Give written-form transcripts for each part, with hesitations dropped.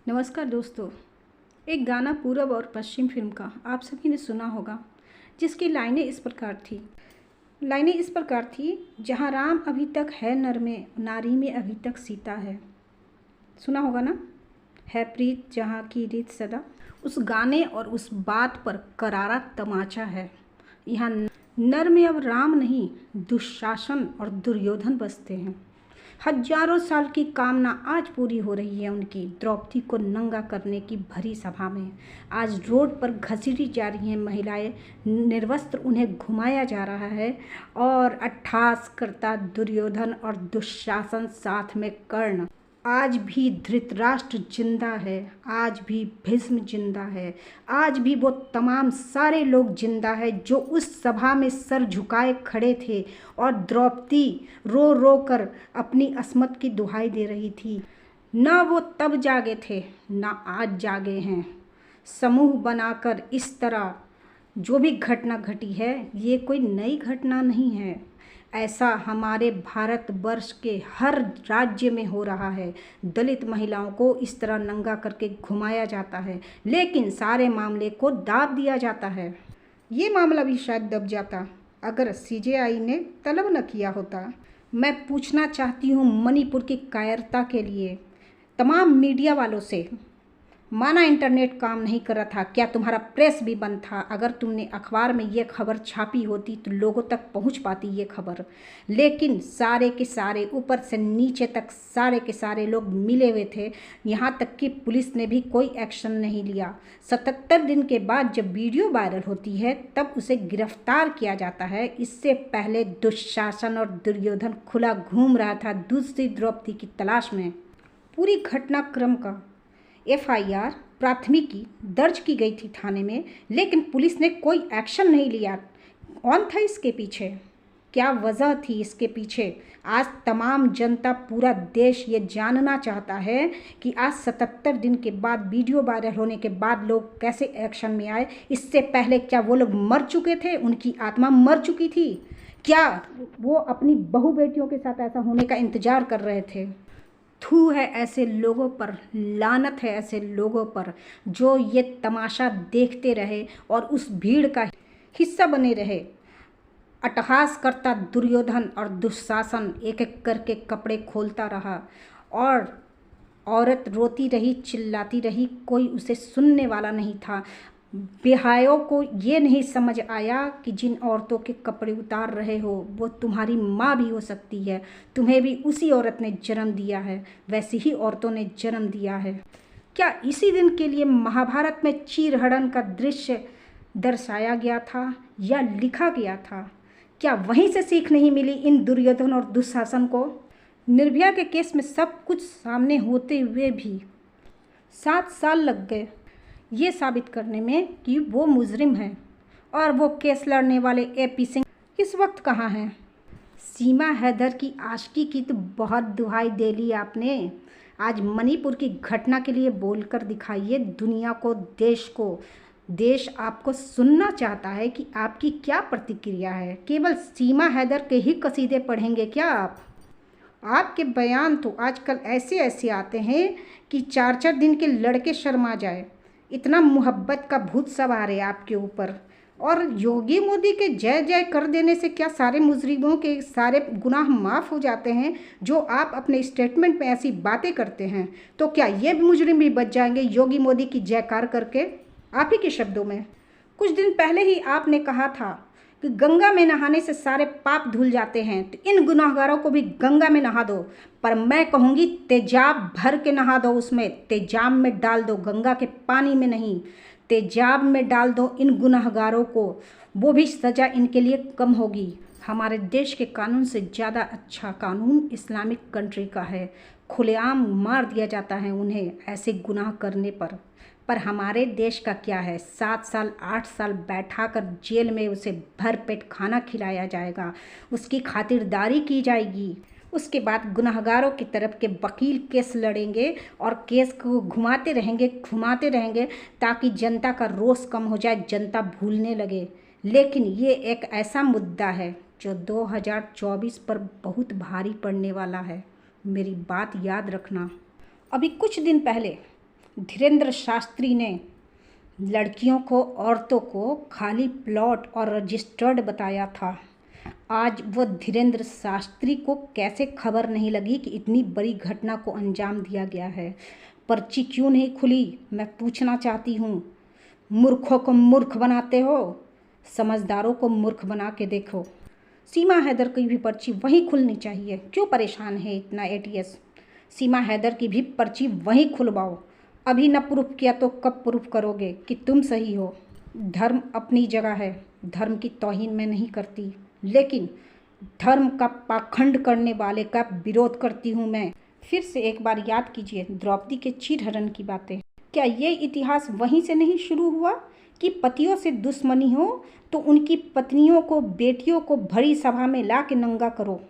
नमस्कार दोस्तों। एक गाना पूरब और पश्चिम फिल्म का आप सभी ने सुना होगा, जिसकी लाइनें इस प्रकार थी, जहाँ राम अभी तक है नर में, नारी में अभी तक सीता है। सुना होगा ना। है प्रीत जहाँ की रीत सदा। उस गाने और उस बात पर करारा तमाचा है। यहाँ नर में अब राम नहीं, दुशासन और दुर्योधन बसते हैं। हजारों साल की कामना आज पूरी हो रही है उनकी, द्रौपदी को नंगा करने की भरी सभा में। आज रोड पर घसीटी जा रही हैं महिलाएं, निर्वस्त्र उन्हें घुमाया जा रहा है और अट्टहास करता दुर्योधन और दुशासन साथ में कर्ण। आज भी धृतराष्ट्र जिंदा है, आज भी भीष्म जिंदा है, आज भी वो तमाम सारे लोग जिंदा है जो उस सभा में सर झुकाए खड़े थे और द्रौपदी रो रो कर अपनी अस्मत की दुहाई दे रही थी। ना वो तब जागे थे, ना आज जागे हैं। समूह बनाकर इस तरह जो भी घटना घटी है, ये कोई नई घटना नहीं है। ऐसा हमारे भारतवर्ष के हर राज्य में हो रहा है। दलित महिलाओं को इस तरह नंगा करके घुमाया जाता है, लेकिन सारे मामले को दाब दिया जाता है। ये मामला भी शायद दब जाता अगर सीजेआई ने तलब न किया होता। मैं पूछना चाहती हूँ मणिपुर की कायरता के लिए तमाम मीडिया वालों से, माना इंटरनेट काम नहीं कर रहा था, क्या तुम्हारा प्रेस भी बंद था? अगर तुमने अखबार में ये खबर छापी होती तो लोगों तक पहुंच पाती ये खबर। लेकिन सारे के सारे ऊपर से नीचे तक सारे के सारे लोग मिले हुए थे। यहाँ तक कि पुलिस ने भी कोई एक्शन नहीं लिया। 77 दिन के बाद जब वीडियो वायरल होती है तब उसे गिरफ्तार किया जाता है। इससे पहले दुशासन और दुर्योधन खुला घूम रहा था दूसरी द्रौपदी की तलाश में। पूरी घटनाक्रम का एफआईआर प्राथमिकी दर्ज की गई थी थाने में, लेकिन पुलिस ने कोई एक्शन नहीं लिया। कौन था इसके पीछे? क्या वजह थी इसके पीछे? आज तमाम जनता, पूरा देश ये जानना चाहता है कि आज 77 दिन के बाद, वीडियो वायरल होने के बाद लोग कैसे एक्शन में आए। इससे पहले क्या वो लोग मर चुके थे? उनकी आत्मा मर चुकी थी? क्या वो अपनी बहू बेटियों के साथ ऐसा होने का इंतजार कर रहे थे? थू है ऐसे लोगों पर, लानत है ऐसे लोगों पर जो ये तमाशा देखते रहे और उस भीड़ का हिस्सा बने रहे। अट्टहास करता दुर्योधन और दुशासन एक एक करके कपड़े खोलता रहा और औरत रोती रही, चिल्लाती रही, कोई उसे सुनने वाला नहीं था। बेहायों को ये नहीं समझ आया कि जिन औरतों के कपड़े उतार रहे हो वो तुम्हारी माँ भी हो सकती है। तुम्हें भी उसी औरत ने जन्म दिया है, वैसी ही औरतों ने जन्म दिया है। क्या इसी दिन के लिए महाभारत में चीरहरण का दृश्य दर्शाया गया था या लिखा गया था? क्या वहीं से सीख नहीं मिली इन दुर्योधन और दुशासन को? निर्भया के केस में सब कुछ सामने होते हुए भी 7 साल लग गए ये साबित करने में कि वो मुजरिम है। और वो केस लड़ने वाले एपी सिंह इस वक्त कहाँ हैं? सीमा हैदर की आशिकी की तो बहुत दुहाई दे ली आपने। आज मणिपुर की घटना के लिए बोलकर दिखाइए दुनिया को, देश को। देश आपको सुनना चाहता है कि आपकी क्या प्रतिक्रिया है। केवल सीमा हैदर के ही कसीदे पढ़ेंगे क्या आप? आपके बयान तो आजकल ऐसे ऐसे आते हैं कि 4-4 दिन के लड़के शर्मा जाए। इतना मोहब्बत का भूत सवार है आपके ऊपर। और योगी मोदी के जय जय कर देने से क्या सारे मुजरिमों के सारे गुनाह माफ़ हो जाते हैं? जो आप अपने स्टेटमेंट में ऐसी बातें करते हैं, तो क्या ये मुजरिम भी बच जाएंगे योगी मोदी की जयकार करके? आप ही के शब्दों में कुछ दिन पहले ही आपने कहा था कि गंगा में नहाने से सारे पाप धुल जाते हैं, तो इन गुनाहगारों को भी गंगा में नहा दो। पर मैं कहूँगी तेजाब भर के नहा दो, उसमें तेजाब में डाल दो, गंगा के पानी में नहीं, तेजाब में डाल दो इन गुनाहगारों को। वो भी सज़ा इनके लिए कम होगी। हमारे देश के कानून से ज़्यादा अच्छा कानून इस्लामिक कंट्री का है। खुलेआम मार दिया जाता है उन्हें ऐसे गुनाह करने पर हमारे देश का क्या है? 7 साल 8 साल बैठा कर जेल में उसे भरपेट खाना खिलाया जाएगा, उसकी खातिरदारी की जाएगी। उसके बाद गुनहगारों की तरफ के वकील केस लड़ेंगे और केस को घुमाते रहेंगे ताकि जनता का रोष कम हो जाए, जनता भूलने लगे। लेकिन ये एक ऐसा मुद्दा है जो 2024 पर बहुत भारी पड़ने वाला है। मेरी बात याद रखना। अभी कुछ दिन पहले धीरेन्द्र शास्त्री ने लड़कियों को, औरतों को खाली प्लॉट और रजिस्टर्ड बताया था। आज वो धीरेन्द्र शास्त्री को कैसे खबर नहीं लगी कि इतनी बड़ी घटना को अंजाम दिया गया है। पर्ची क्यों नहीं खुली, मैं पूछना चाहती हूँ। मूर्खों को मूर्ख बनाते हो, समझदारों को मूर्ख बना के देखो। सीमा हैदर की भी पर्ची वहीं खुलनी चाहिए। क्यों परेशान है इतना एटीएस? सीमा हैदर की भी पर्ची वहीं खुलवाओ। अभी न प्रूफ किया तो कब प्रूफ करोगे कि तुम सही हो? धर्म अपनी जगह है, धर्म की तौहीन मैं नहीं करती, लेकिन धर्म का पाखंड करने वाले का विरोध करती हूँ मैं। फिर से एक बार याद कीजिए द्रौपदी के चीरहरण की बातें। क्या ये इतिहास वहीं से नहीं शुरू हुआ कि पतियों से दुश्मनी हो तो उनकी पत्नियों को, बेटियों को भरी सभा में ला के नंगा करो?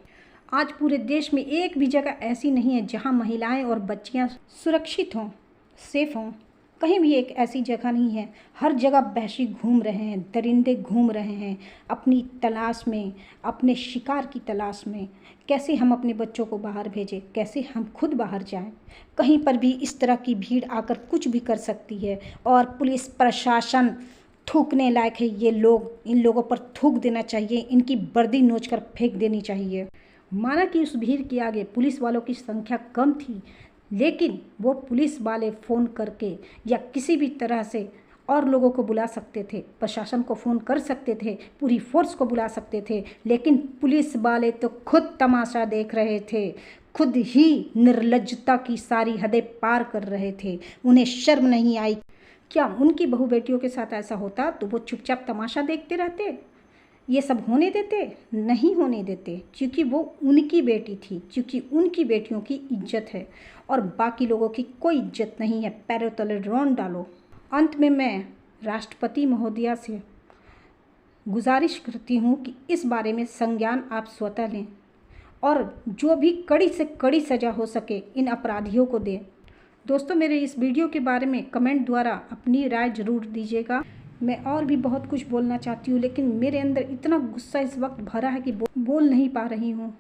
आज पूरे देश में एक भी जगह ऐसी नहीं है जहां महिलाएं और बच्चियां सुरक्षित हों, सेफ हों। कहीं भी एक ऐसी जगह नहीं है। हर जगह वहशी घूम रहे हैं, दरिंदे घूम रहे हैं अपनी तलाश में, अपने शिकार की तलाश में। कैसे हम अपने बच्चों को बाहर भेजें, कैसे हम खुद बाहर जाएं? कहीं पर भी इस तरह की भीड़ आकर कुछ भी कर सकती है और पुलिस प्रशासन थूकने लायक है। ये लोग, इन लोगों पर थूक देना चाहिए, इनकी वर्दी नोच कर फेंक देनी चाहिए। माना कि उस भीड़ के आगे पुलिस वालों की संख्या कम थी, लेकिन वो पुलिस वाले फ़ोन करके या किसी भी तरह से और लोगों को बुला सकते थे, प्रशासन को फ़ोन कर सकते थे, पूरी फोर्स को बुला सकते थे, लेकिन पुलिस वाले तो खुद तमाशा देख रहे थे, खुद ही निर्लज्जता की सारी हदें पार कर रहे थे। उन्हें शर्म नहीं आई। क्या उनकी बहू बेटियों के साथ ऐसा होता तो वो चुपचाप तमाशा देखते रहते? ये सब होने देते? नहीं होने देते, क्योंकि वो उनकी बेटी थी, क्योंकि उनकी बेटियों की इज्जत है और बाकी लोगों की कोई इज्जत नहीं है। पैरों तले रौंद डालो। अंत में मैं राष्ट्रपति महोदया से गुजारिश करती हूँ कि इस बारे में संज्ञान आप स्वतः लें और जो भी कड़ी से कड़ी सज़ा हो सके इन अपराधियों को दें। दोस्तों, मेरे इस वीडियो के बारे में कमेंट द्वारा अपनी राय ज़रूर दीजिएगा। मैं और भी बहुत कुछ बोलना चाहती हूँ, लेकिन मेरे अंदर इतना गुस्सा इस वक्त भरा है कि बोल नहीं पा रही हूँ।